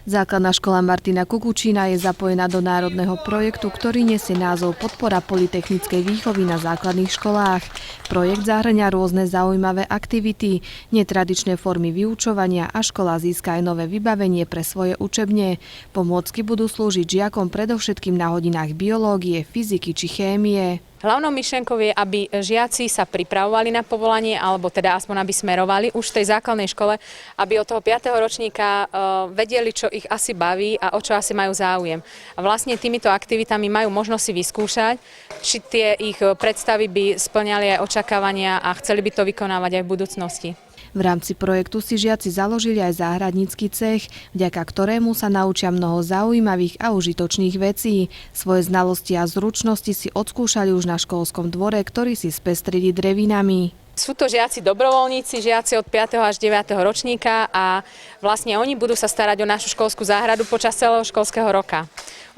Základná škola Martina Kukučína je zapojená do národného projektu, ktorý nesie názov Podpora polytechnickej výchovy na základných školách. Projekt zahŕňa rôzne zaujímavé aktivity, netradičné formy vyučovania a škola získa aj nové vybavenie pre svoje učebne. Pomôcky budú slúžiť žiakom predovšetkým na hodinách biológie, fyziky či chémie. Hlavnou myšlienkou je, aby žiaci sa pripravovali na povolanie, alebo teda aspoň aby smerovali už v tej základnej škole, aby od toho 5. ročníka vedeli, čo ich asi baví a o čo asi majú záujem. A vlastne týmito aktivitami majú možnosť si vyskúšať, či tie ich predstavy by splňali aj očakávania a chceli by to vykonávať aj v budúcnosti. V rámci projektu si žiaci založili aj záhradnícky cech, vďaka ktorému sa naučia mnoho zaujímavých a užitočných vecí. Svoje znalosti a zručnosti si odskúšali už na školskom dvore, ktorý si spestrili drevinami. Sú to žiaci dobrovoľníci, žiaci od 5. až 9. ročníka a vlastne oni budú sa starať o našu školskú záhradu počas celého školského roka.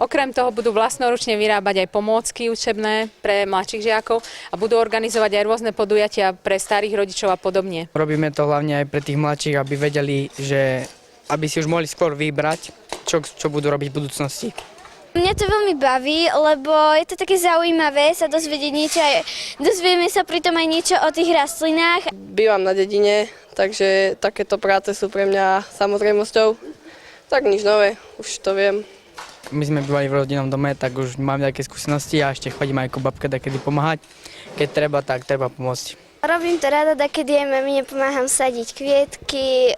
Okrem toho budú vlastnoručne vyrábať aj pomôcky učebné pre mladších žiakov a budú organizovať aj rôzne podujatia pre starých rodičov a podobne. Robíme to hlavne aj pre tých mladších, aby vedeli, že aby si už mohli skôr vybrať, čo budú robiť v budúcnosti. Mňa to veľmi baví, lebo je to také zaujímavé sa dozvedieť niečo, dozvieme sa pritom aj niečo o tých rastlinách. Bývam na dedine, takže takéto práce sú pre mňa samozrejmosťou. Tak nič nové, už to viem. My sme bývali v rodinnom dome, tak už máme také skúsenosti a ešte chodím aj ako babka takedy pomáhať. Keď treba, tak treba pomôcť. Robím to rada, kedy aj mamine pomáham sadiť kvietky,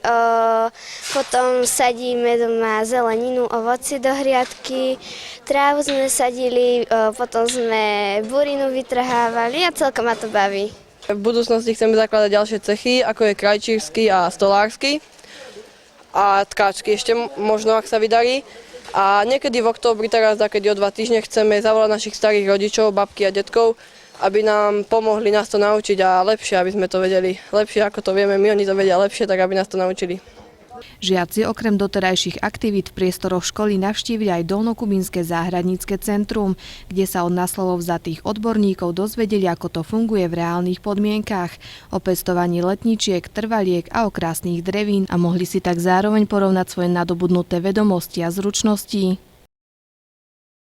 potom sadíme doma zeleninu, ovocie do hriadky, trávu sme sadili, potom sme burinu vytrhávali a celkom ma to baví. V budúcnosti chceme zakladať ďalšie cechy, ako je krajčírsky a stolársky a tkáčky ešte možno, ak sa vydarí. A niekedy v októbri, teraz takedy o 2 týždne, chceme zavolať našich starých rodičov, babky a detkov, aby nám pomohli nás to naučiť a lepšie, aby sme to vedeli lepšie, ako to vieme my, oni to vedia lepšie, tak aby nás to naučili. Žiaci okrem doterajších aktivít v priestoroch školy navštívili aj Dolnokubínske záhradnícke centrum, kde sa od naslovo vzatých odborníkov dozvedeli, ako to funguje v reálnych podmienkach, o pestovaní letničiek, trvaliek a o krásnych drevín a mohli si tak zároveň porovnať svoje nadobudnuté vedomosti a zručnosti.